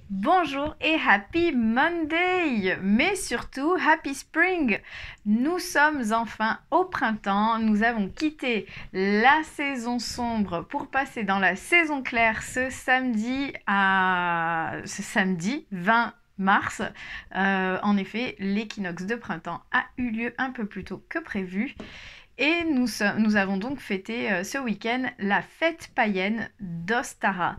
Bonjour et happy Monday, mais surtout happy spring. Nous sommes enfin au printemps, nous avons quitté la saison sombre pour passer dans la saison claire ce samedi 20 mars. En effet, l'équinoxe de printemps a eu lieu un peu plus tôt que prévu. Et nous avons donc fêté ce week-end la fête païenne d'Ostara.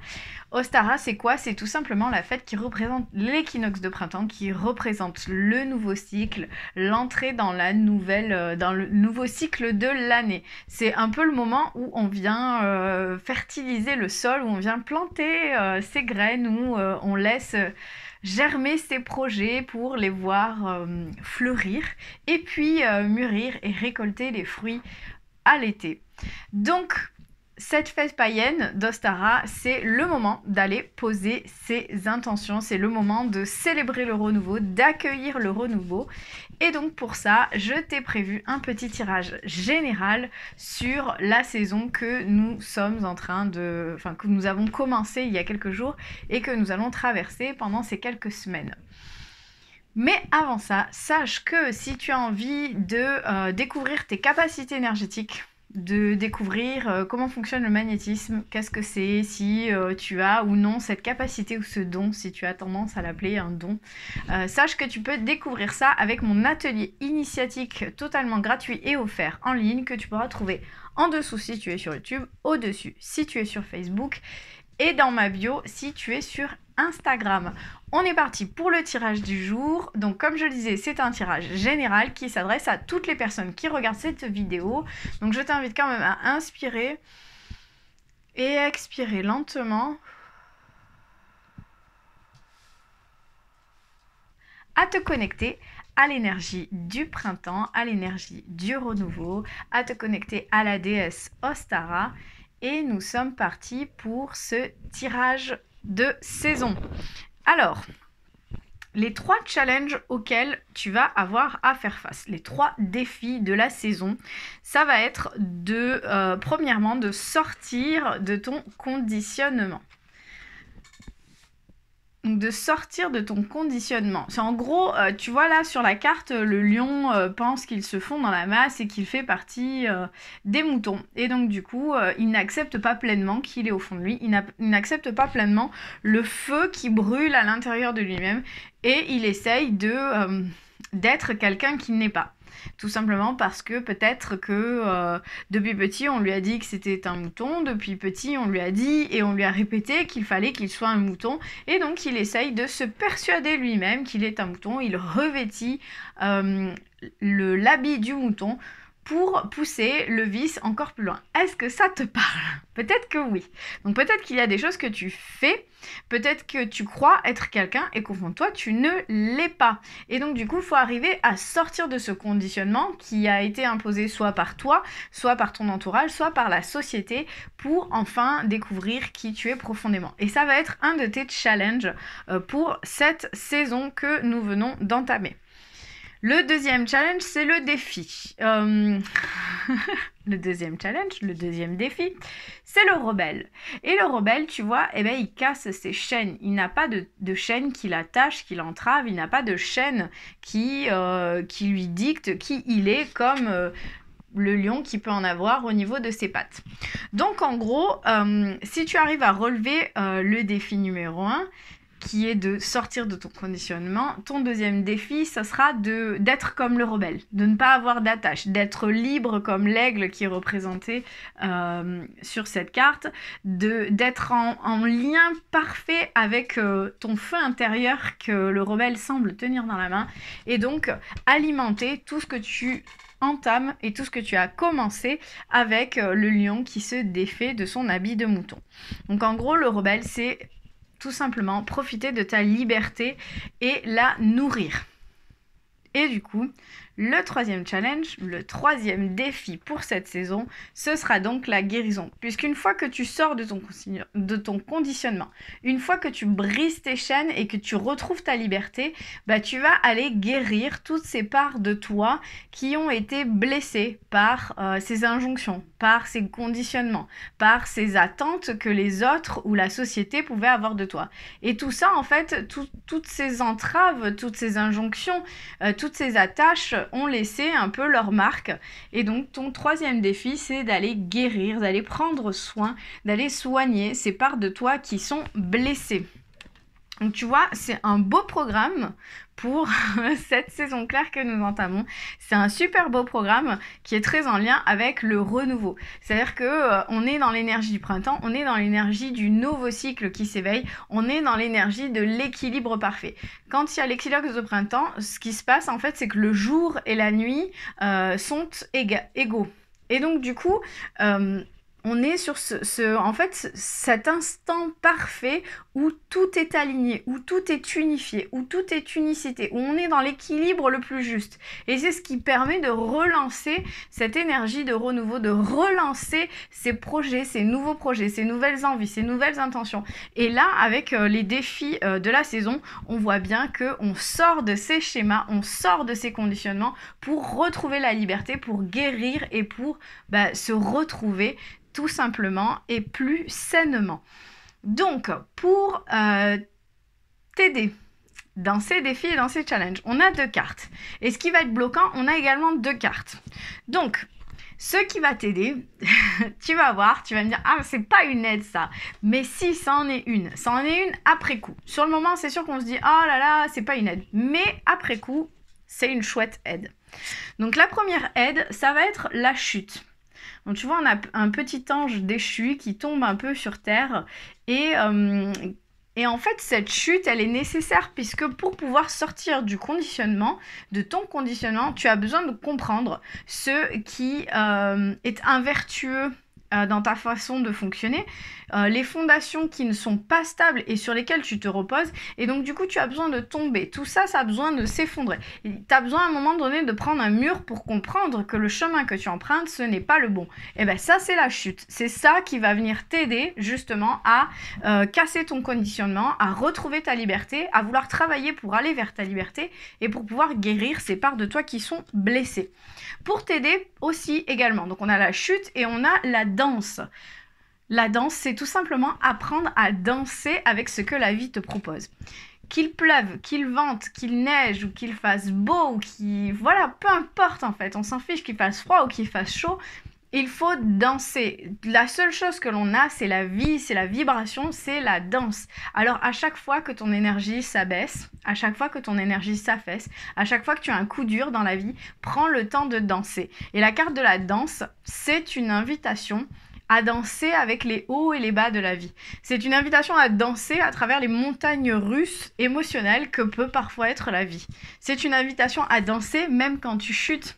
Ostara, c'est quoi? C'est tout simplement la fête qui représente l'équinoxe de printemps, qui représente le nouveau cycle, l'entrée dans dans le nouveau cycle de l'année. C'est un peu le moment où on vient fertiliser le sol, où on vient planter ses graines, où on laisse germer ses projets pour les voir fleurir et puis mûrir et récolter les fruits à l'été. Donc, cette fête païenne d'Ostara, c'est le moment d'aller poser ses intentions, c'est le moment de célébrer le renouveau, d'accueillir le renouveau. Et donc pour ça, je t'ai prévu un petit tirage général sur la saison que nous sommes en train de... Enfin, que nous avons commencé il y a quelques jours et que nous allons traverser pendant ces quelques semaines. Mais avant ça, sache que si tu as envie de découvrir tes capacités énergétiques, de découvrir comment fonctionne le magnétisme, qu'est-ce que c'est, si tu as ou non cette capacité ou ce don, si tu as tendance à l'appeler un don, sache que tu peux découvrir ça avec mon atelier initiatique totalement gratuit et offert en ligne que tu pourras trouver en dessous si tu es sur YouTube, au-dessus si tu es sur Facebook et dans ma bio si tu es sur Instagram. On est parti pour le tirage du jour. Donc comme je le disais, c'est un tirage général qui s'adresse à toutes les personnes qui regardent cette vidéo. Donc je t'invite quand même à inspirer et expirer lentement. À te connecter à l'énergie du printemps, à l'énergie du renouveau, à te connecter à la déesse Ostara. Et nous sommes partis pour ce tirage de saison. Alors, les 3 challenges auxquels tu vas avoir à faire face, les 3 défis de la saison, ça va être premièrement, de sortir de ton conditionnement. Donc de sortir de ton conditionnement. C'est en gros, tu vois là sur la carte, le lion pense qu'il se fond dans la masse et qu'il fait partie des moutons. Et donc du coup, il n'accepte pas pleinement qu'il est au fond de lui, il n'accepte pas pleinement le feu qui brûle à l'intérieur de lui-même et il essaye d'être quelqu'un qu'il n'est pas. Tout simplement parce que peut-être que depuis petit on lui a dit que c'était un mouton, depuis petit on lui a dit et on lui a répété qu'il fallait qu'il soit un mouton et donc il essaye de se persuader lui-même qu'il est un mouton, il revêtit l'habit du mouton pour pousser le vice encore plus loin. Est-ce que ça te parle? Peut-être que oui. Donc peut-être qu'il y a des choses que tu fais, peut-être que tu crois être quelqu'un et qu'au fond de toi, tu ne l'es pas. Et donc du coup, il faut arriver à sortir de ce conditionnement qui a été imposé soit par toi, soit par ton entourage, soit par la société pour enfin découvrir qui tu es profondément. Et ça va être un de tes challenges pour cette saison que nous venons d'entamer. Le deuxième challenge, c'est le défi. Le deuxième défi, c'est le rebelle. Et le rebelle, tu vois, eh ben, il casse ses chaînes. Il n'a pas de chaîne qui l'attache, qui l'entrave. Il n'a pas de chaîne qui lui dicte qui il est, comme le lion qui peut en avoir au niveau de ses pattes. Donc en gros, si tu arrives à relever le défi numéro 1, qui est de sortir de ton conditionnement, ton deuxième défi, ça sera d'être comme le rebelle, de ne pas avoir d'attache, d'être libre comme l'aigle qui est représenté sur cette carte, d'être en lien parfait avec ton feu intérieur que le rebelle semble tenir dans la main, et donc alimenter tout ce que tu entames et tout ce que tu as commencé avec le lion qui se défait de son habit de mouton. Donc en gros, le rebelle, c'est tout simplement profiter de ta liberté et la nourrir. Et du coup, Le troisième challenge, le troisième défi pour cette saison, ce sera donc la guérison. Puisqu'une fois que tu sors de ton conditionnement, une fois que tu brises tes chaînes et que tu retrouves ta liberté, bah, tu vas aller guérir toutes ces parts de toi qui ont été blessées par ces injonctions, par ces conditionnements, par ces attentes que les autres ou la société pouvaient avoir de toi. Et tout ça, en fait, toutes ces entraves, toutes ces injonctions, toutes ces attaches ont laissé un peu leur marque. Et donc ton troisième défi, c'est d'aller guérir, d'aller prendre soin, d'aller soigner ces parts de toi qui sont blessées. Donc tu vois, c'est un beau programme pour cette saison claire que nous entamons. C'est un super beau programme qui est très en lien avec le renouveau. C'est-à-dire que on est dans l'énergie du printemps, on est dans l'énergie du nouveau cycle qui s'éveille, on est dans l'énergie de l'équilibre parfait. Quand il y a l'équinoxe de printemps, ce qui se passe en fait, c'est que le jour et la nuit sont égaux. Et donc du coup, on est sur cet instant parfait où tout est aligné, où tout est unifié, où tout est unicité, où on est dans l'équilibre le plus juste. Et c'est ce qui permet de relancer cette énergie de renouveau, de relancer ces projets, ces nouveaux projets, ces nouvelles envies, ces nouvelles intentions. Et là, avec les défis de la saison, on voit bien qu'on sort de ces schémas, on sort de ces conditionnements pour retrouver la liberté, pour guérir et pour se retrouver tout simplement et plus sainement. Donc, pour t'aider dans ces défis et dans ces challenges, on a 2 cartes. Et ce qui va être bloquant, on a également 2 cartes. Donc, ce qui va t'aider, tu vas voir, tu vas me dire « Ah, c'est pas une aide ça !» Mais si, ça en est une. Ça en est une après coup. Sur le moment, c'est sûr qu'on se dit « Oh là là, c'est pas une aide. » Mais après coup, c'est une chouette aide. Donc, la première aide, ça va être la chute. Donc tu vois, on a un petit ange déchu qui tombe un peu sur terre et en fait, cette chute, elle est nécessaire puisque pour pouvoir sortir du conditionnement, de ton conditionnement, tu as besoin de comprendre ce qui est invertueux dans ta façon de fonctionner, les fondations qui ne sont pas stables et sur lesquelles tu te reposes, et donc du coup tu as besoin de tomber. Tout ça, ça a besoin de s'effondrer. Tu as besoin à un moment donné de prendre un mur pour comprendre que le chemin que tu empruntes, ce n'est pas le bon. Et bien ça, c'est la chute. C'est ça qui va venir t'aider justement à casser ton conditionnement, à retrouver ta liberté, à vouloir travailler pour aller vers ta liberté et pour pouvoir guérir ces parts de toi qui sont blessées. Pour t'aider aussi également, donc on a la chute et on a la danse. La danse, c'est tout simplement apprendre à danser avec ce que la vie te propose. Qu'il pleuve, qu'il vente, qu'il neige ou qu'il fasse beau ou voilà, peu importe en fait, on s'en fiche qu'il fasse froid ou qu'il fasse chaud, il faut danser. La seule chose que l'on a, c'est la vie, c'est la vibration, c'est la danse. Alors à chaque fois que ton énergie s'abaisse, à chaque fois que ton énergie s'affaisse, à chaque fois que tu as un coup dur dans la vie, prends le temps de danser. Et la carte de la danse, c'est une invitation à danser avec les hauts et les bas de la vie. C'est une invitation à danser à travers les montagnes russes émotionnelles que peut parfois être la vie. C'est une invitation à danser même quand tu chutes.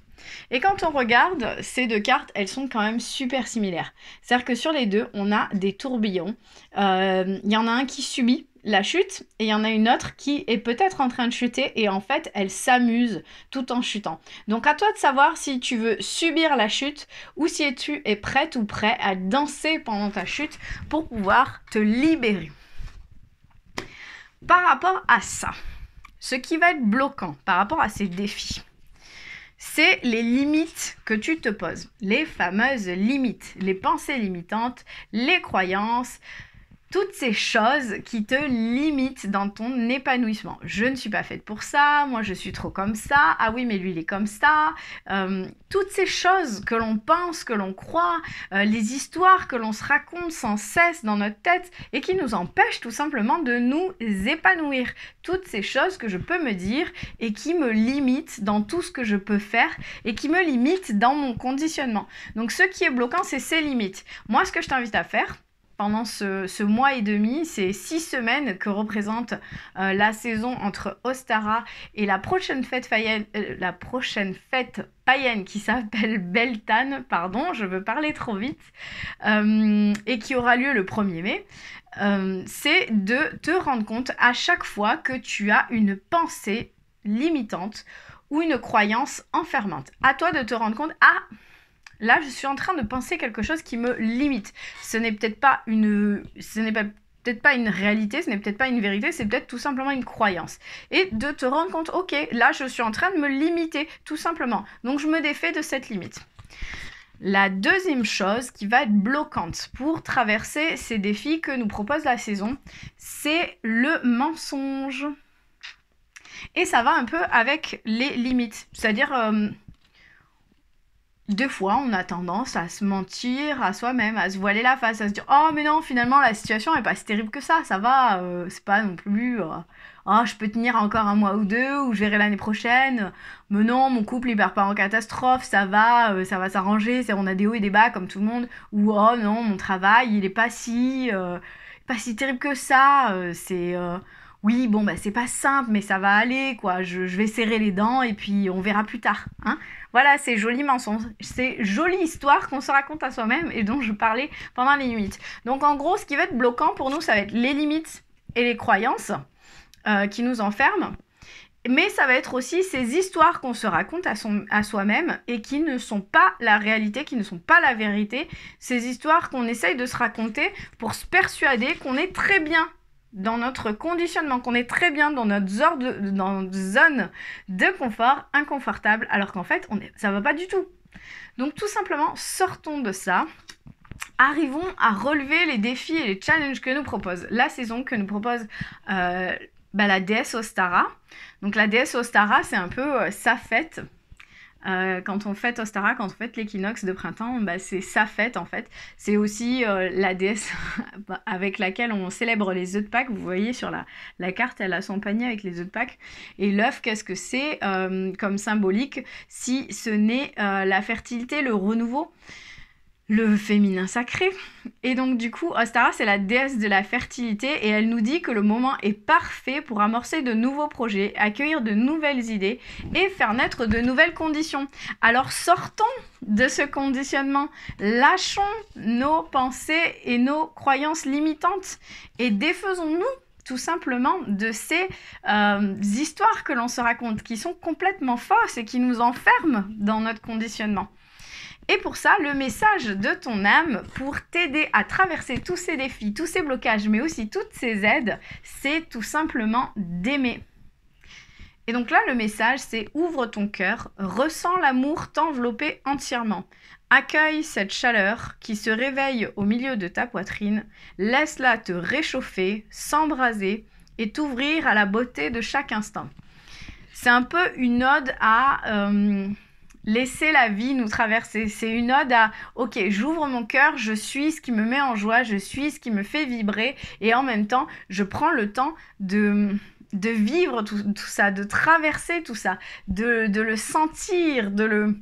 Et quand on regarde ces 2 cartes, elles sont quand même super similaires. C'est-à-dire que sur les 2, on a des tourbillons. Il y en a un qui subit la chute et il y en a une autre qui est peut-être en train de chuter et en fait, elle s'amuse tout en chutant. Donc à toi de savoir si tu veux subir la chute ou si tu es prête ou prêt à danser pendant ta chute pour pouvoir te libérer. Par rapport à ça, ce qui va être bloquant par rapport à ces défis, c'est les limites que tu te poses, les fameuses limites, les pensées limitantes, les croyances, toutes ces choses qui te limitent dans ton épanouissement. Je ne suis pas faite pour ça, moi je suis trop comme ça, ah oui mais lui il est comme ça, toutes ces choses que l'on pense, que l'on croit, les histoires que l'on se raconte sans cesse dans notre tête et qui nous empêchent tout simplement de nous épanouir. Toutes ces choses que je peux me dire et qui me limitent dans tout ce que je peux faire et qui me limitent dans mon conditionnement. Donc ce qui est bloquant, c'est ces limites. Moi ce que je t'invite à faire, pendant ce mois et demi, ces 6 semaines que représente la saison entre Ostara et la prochaine fête païenne qui s'appelle Beltane, pardon, je veux parler trop vite, et qui aura lieu le 1er mai, c'est de te rendre compte à chaque fois que tu as une pensée limitante ou une croyance enfermante. À toi de te rendre compte, ah, là, je suis en train de penser quelque chose qui me limite. Ce n'est peut-être pas une réalité, ce n'est peut-être pas une vérité, c'est peut-être tout simplement une croyance. Et de te rendre compte, ok, là, je suis en train de me limiter, tout simplement. Donc, je me défais de cette limite. La deuxième chose qui va être bloquante pour traverser ces défis que nous propose la saison, c'est le mensonge. Et ça va un peu avec les limites. C'est-à-dire, des fois, on a tendance à se mentir à soi-même, à se voiler la face, à se dire « Oh, mais non, finalement, la situation n'est pas si terrible que ça va, c'est pas non plus... oh, je peux tenir encore un mois ou deux, ou je verrai l'année prochaine. Mais non, mon couple, il part pas en catastrophe, ça va s'arranger, on a des hauts et des bas comme tout le monde. Ou oh non, mon travail, il est pas si terrible que ça, oui, bon, bah, c'est pas simple, mais ça va aller, quoi. Je vais serrer les dents et puis on verra plus tard. Hein. Voilà, c'est joli mensonge. C'est jolie histoire qu'on se raconte à soi-même et dont je parlais pendant les limites. Donc, en gros, ce qui va être bloquant pour nous, ça va être les limites et les croyances qui nous enferment. Mais ça va être aussi ces histoires qu'on se raconte à soi-même et qui ne sont pas la réalité, qui ne sont pas la vérité. Ces histoires qu'on essaye de se raconter pour se persuader qu'on est très bien dans notre conditionnement, qu'on est très bien dans notre zone de confort inconfortable, alors qu'en fait, ça va pas du tout. Donc tout simplement, sortons de ça. Arrivons à relever les défis et les challenges que nous propose la saison, que nous propose la déesse Ostara. Donc la déesse Ostara, c'est un peu sa fête. Quand on fête Ostara, quand on fête l'équinoxe de printemps, c'est sa fête en fait. C'est aussi la déesse avec laquelle on célèbre les œufs de Pâques. Vous voyez sur la carte, elle a son panier avec les œufs de Pâques. Et l'œuf, qu'est-ce que c'est comme symbolique si ce n'est la fertilité, le renouveau, le féminin sacré. Et donc du coup, Ostara, c'est la déesse de la fertilité et elle nous dit que le moment est parfait pour amorcer de nouveaux projets, accueillir de nouvelles idées et faire naître de nouvelles conditions. Alors sortons de ce conditionnement, lâchons nos pensées et nos croyances limitantes et défaisons-nous tout simplement de ces histoires que l'on se raconte, qui sont complètement fausses et qui nous enferment dans notre conditionnement. Et pour ça, le message de ton âme pour t'aider à traverser tous ces défis, tous ces blocages, mais aussi toutes ces aides, c'est tout simplement d'aimer. Et donc là, le message, c'est ouvre ton cœur, ressens l'amour t'envelopper entièrement. Accueille cette chaleur qui se réveille au milieu de ta poitrine, laisse-la te réchauffer, s'embraser et t'ouvrir à la beauté de chaque instant. C'est un peu une ode à... laisser la vie nous traverser. C'est une ode à « Ok, j'ouvre mon cœur, je suis ce qui me met en joie, je suis ce qui me fait vibrer et en même temps, je prends le temps de vivre tout ça, de traverser tout ça, de le sentir, de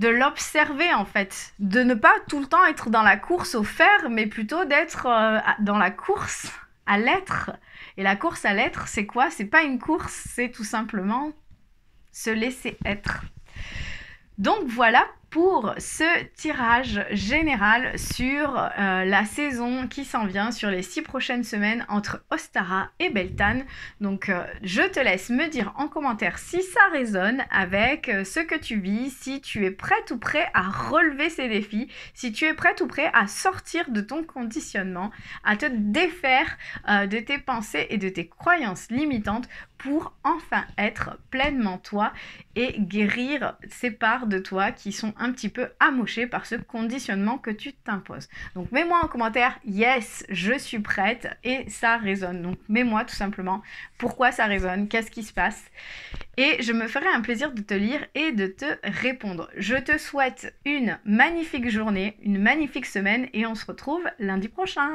l'observer en fait, de ne pas tout le temps être dans la course au faire, mais plutôt d'être dans la course à l'être. Et la course à l'être, c'est quoi? C'est pas une course, c'est tout simplement se laisser être. Donc voilà pour ce tirage général sur la saison qui s'en vient, sur les 6 prochaines semaines entre Ostara et Beltane. Donc je te laisse me dire en commentaire si ça résonne avec ce que tu vis, si tu es prête ou prêt à relever ces défis, si tu es prête ou prêt à sortir de ton conditionnement, à te défaire de tes pensées et de tes croyances limitantes pour enfin être pleinement toi et guérir ces parts de toi qui sont un petit peu amochées par ce conditionnement que tu t'imposes. Donc mets-moi en commentaire, yes, je suis prête et ça résonne. Donc mets-moi tout simplement pourquoi ça résonne, qu'est-ce qui se passe. Et je me ferai un plaisir de te lire et de te répondre. Je te souhaite une magnifique journée, une magnifique semaine et on se retrouve lundi prochain.